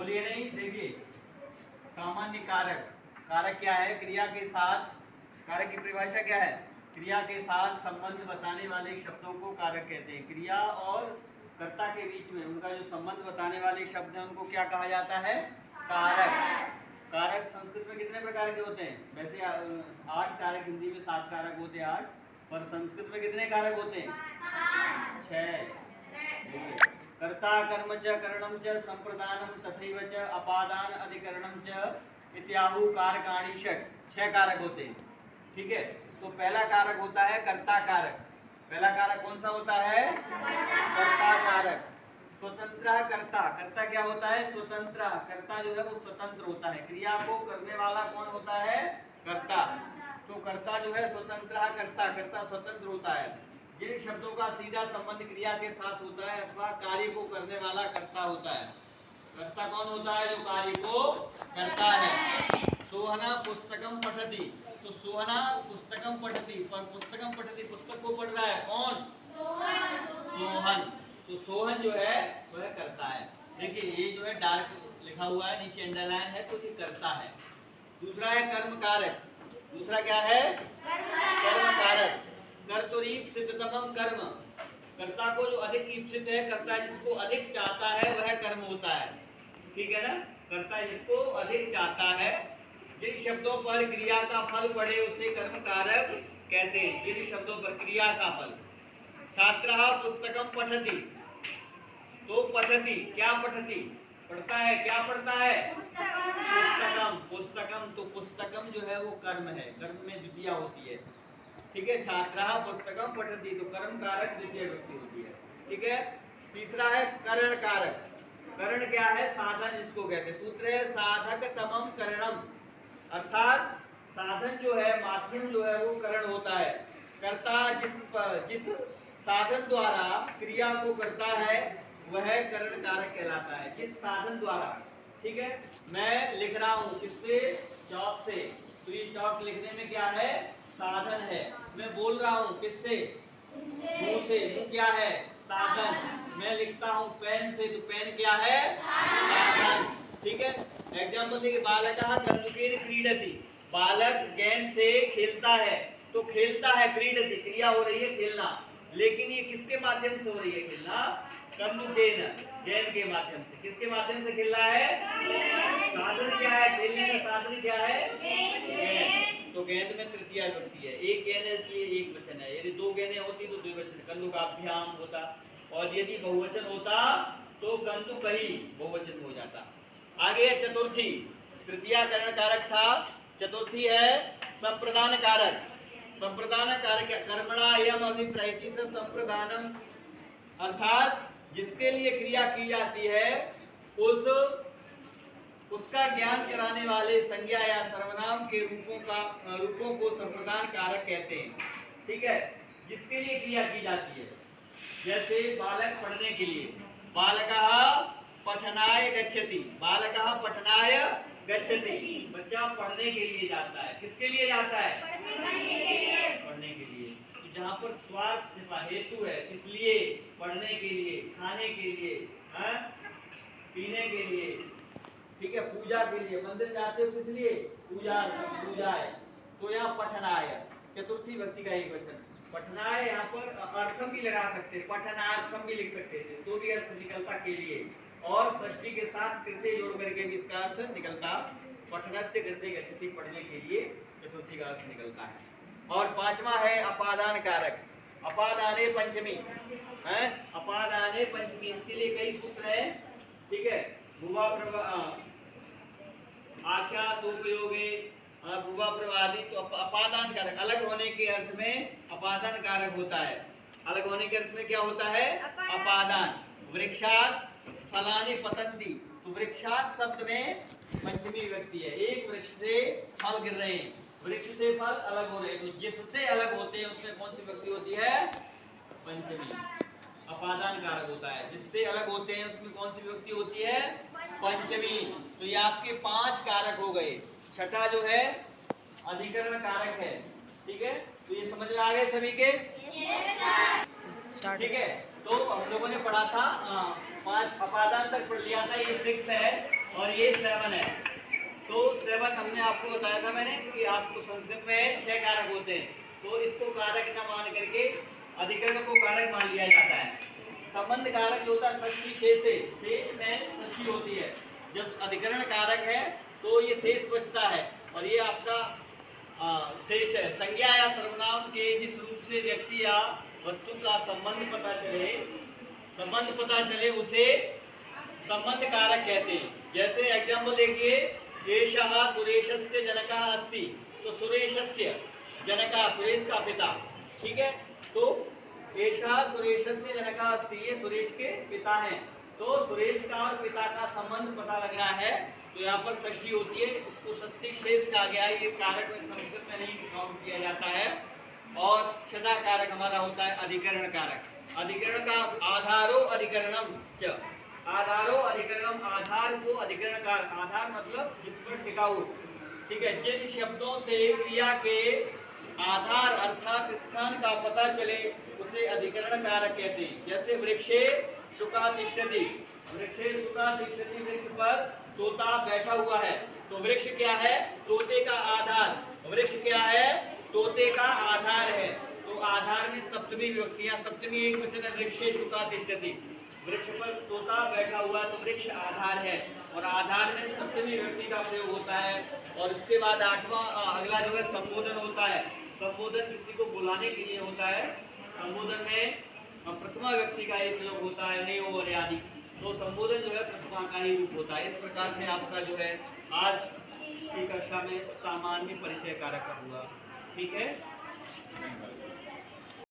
बोलिए नहीं। देखिए सामान्य कारक, कारक क्या है? क्रिया के साथ, कारक की परिभाषा क्या है? क्रिया के साथ संबंध बताने वाले शब्दों को कारक कहते हैं। क्रिया और कर्ता के बीच में उनका जो संबंध बताने वाले शब्द हैं उनको क्या कहा जाता है? कारक। कारक संस्कृत में कितने प्रकार के होते हैं? वैसे 8 कारक, हिंदी में 7 कारक होते हैं 8, पर संस्कृत में कितने कारक होते हैं? 6। कर्ता कर्म च करणम च संप्रदानम तथैव च अपादान अधिकरणम च इत्याहु कारकाणि षट्। 6 कारक होते हैं। ठीक है, तो पहला कारक होता है कर्ता कारक। पहला कारक कौन सा होता है? कर्ता कारक। स्वतंत्र कर्ता, कर्ता क्या होता है? स्वतंत्र। कर्ता जो है वो स्वतंत्र होता है। क्रिया को करने वाला कौन होता है? कर्ता। तो कर्ता जो है स्वतंत्र कर्ता, कर्ता स्वतंत्र होता है। जिन शब्दों का सीधा संबंध क्रिया के साथ होता है अथवा कार्य को करने वाला कर्ता होता है। कर्ता कौन होता है? जो कार्य को करता है। सोहना पुस्तकम पठति, तो सोहना पुस्तकम पठति, पर पुस्तकम पठति पुस्तक को पढ़ रहा है कौन? सोहन। तो सोहन जो है वह करता है। देखिए ये जो है डार्क लिखा हुआ है, नीचे अंडरलाइन है, तो ये करता है। दूसरा है कर्म कारक। दूसरा क्या है? कर्म कारक। कर्तुरीप्सिततमं कर्म, कर्ता को जो अधिक ईप्सित है, कर्ता जिसको अधिक चाहता है वह कर्म होता है। ठीक है ना? कर्ता जिसको अधिक चाहता है। जिन शब्दों पर क्रिया का फल पड़े उसे कर्म कारक कहते हैं। जिन शब्दों पर क्रिया का फल। छात्रः पुस्तकम पठति, तो पठति क्या पठति? पढ़ता है। क्या पढ़ता है? पुस्तकम। पुस्तकम, तो पुस्तकम जो है वो कर्म है, कर्म में द्वितीया होती है। ठीक है, छात्रः पुस्तकम पठति, तो कर्म कारक द्वितीय व्यक्ति होती है। ठीक है। तीसरा है करण कारक। करण क्या है? साधन जिसको कहते हैं। सूत्र है साधक तमम करणम, अर्थात साधन जो है, माध्यम जो है वो करण होता है। कर्ता जिस साधन द्वारा क्रिया को करता है वह करण कारक कहलाता है। जिस साधन द्वारा, ठीक है, मैं लिख रहा हूँ किससे? चौक से, तो ये चौक लिखने में क्या है? साधन है। मैं बोल रहा हूँ किससे? मुंह से, तो क्या है? साधन। मैं लिखता हूँ पेन से, तो पेन क्या है? साधन। ठीक है। एग्जाम्पल देखिए, बालकः कन्दुकेन क्रीडति, बालक गेंद से खेलता है, तो खेलता है क्रीडति, क्रिया हो रही है खेलना, लेकिन ये किसके माध्यम से हो रही है खेलना? कन्दुकेन, गेंद के माध्यम से। किसके माध्यम से खेल रहा है? साधन क्या है? खेलने का साधन क्या है? गेंद। तो गेंद में तृतीया विभक्ति है। एक गेंद है इसलिए एक वचन है। यदि 2 गेंदें होती तो द्विवचन कन्दुकाभ्याम होता, और यदि बहुवचन होता तो कन्दुकैः बहुवचन हो जाता। आगे है चतुर्थी। तृतीया करण कारक था, चतुर्थी है संप्रदान कारक। संप्रदान कारक कर्मणा यम अभिप्रैति से संप्रदानम, अर्थात जिसके लिए क्रिया की जाती है उसका ज्ञान कराने वाले संज्ञा या सर्वनाम के रूपों को संप्रदान कारक कहते हैं। ठीक है, जिसके लिए क्रिया की जाती है। जैसे बालक पढ़ने के लिए, बालकः पठनाय गच्छति, बालकः पठनाय गच्छति, बच्चा पढ़ने के लिए जाता है। किसके लिए जाता है? पढ़ने के लिए। तो जहाँ पर स्वार्थ छिपा, हेतु है, इसलिए, पढ़ने के लिए, खाने के लिए, पीने के लिए, ठीक है, पूजा के लिए। मंदिर जाते हो किस लिए? पूजा है। तो यहाँ पठनाय, चतुर्थी व्यक्ति का एक वचन। पठनाय यहाँ पर अर्थम भी लगा सकते, पठनार्थम भी लिख सकते थे, तो भी अर्थ निकलता के लिए, और षष्ठी के साथ कृत्य जोड़ करके भी इसका अर्थ निकलता। पठनस्य कृत्य गच्छति, पढ़ने के लिए, चतुर्थी का अर्थ निकलता है। और पांचवा है अपादान कारक। अपादाने पंचमी है, अपादाने पंचमी, इसके लिए कई सूत्र हैं। ठीक है, भुवा आख्यातोपयोगे, भुवा प्रवादी, तो अपादान कारक अलग होने के अर्थ में अपादान कारक होता है। अलग होने के अर्थ में क्या होता है? अपादान। वृक्षात फलानि पतन्ति, तो वृक्षात शब्द में पंचमी विभक्ति है। एक वृक्ष से फल गिर रहे हैं, वृक्ष से फल अलग हो रहे हैं, तो जिससे अलग होते हैं उसमें कौन सी विभक्ति होती है? पंचमी। अपादान कारक होता है। जिससे अलग होते हैं उसमें कौन सी विभक्ति होती है? पंचमी। तो ये आपके 5 कारक हो गए। छठा जो है अधिकरण कारक है। ठीक है, तो ये समझ में आ गए सभी के? ठीक है, तो हम लोगों ने पढ़ा था 5 अपादान तक पढ़ लिया था, ये 6 है। और ये 7 है। तो 7 हमने आपको बताया था मैंने कि आपको संस्कृत में 6 कारक होते हैं, तो इसको कारक न मान करके अधिकरण को कारक मान लिया जाता है। संबंध कारक जो होता है षष्ठी शेष से, शेष में षष्ठी होती है। जब अधिकरण कारक है तो ये शेष बचता है, और ये आपका शेष है। संज्ञा या सर्वनाम के जिस रूप से व्यक्ति या वस्तु का संबंध पता चले उसे संबंध कारक कहते हैं। जैसे एग्जाम्पल देखिए, एषः सुरेशस्य जनकः अस्ति, तो सुरेशस्य जनकः सुरेश का पिता, ठीक है। तो एषः सुरेशस्य जनकः अस्ति, ये सुरेश के पिता हैं। तो सुरेश का और पिता का संबंध पता लग रहा है, तो यहाँ पर षष्ठी होती है, इसको षष्ठी शेष कहा गया है। ये कारक में संस्कृत में नहीं काउंट किया जाता है। और छठा कारक हमारा होता है अधिकरण कारक। अधिकरण का आधारो अधिकरणम च, आधारो अधिकरणम, आधार को अधिकरण कारक, आधार मतलब जिस पर टिकाऊ, ठीक है। जिन शब्दों से क्रिया के आधार अर्थात स्थान का पता चले उसे अधिकरण कारक कहते हैं। जैसे वृक्षे शुका तिष्ठति, वृक्षे शुका तिष्ठति, वृक्ष पर तोता बैठा हुआ है। तो वृक्ष क्या है? तोते का आधार। वृक्ष क्या है? तोते का आधार है। तो आधार में सप्तमी विभक्तियां, सप्तमी एक वचन है, वृक्षे शुका तिष्ठति, वृक्ष पर तोता बैठा हुआ, तो वृक्ष आधार है। और आधार में सप्तमी विभक्ति का प्रयोग होता है। और उसके बाद आठवां अगला जो है संबोधन होता है। संबोधन किसी को बुलाने के लिए होता है। संबोधन में प्रथमा व्यक्ति का एक प्रयोग होता है, ने और आदि। तो संबोधन जो है प्रथमा का ही रूप होता है। इस प्रकार से आपका जो है आज की कक्षा में सामान्य परिचय कारक का हुआ, ठीक है।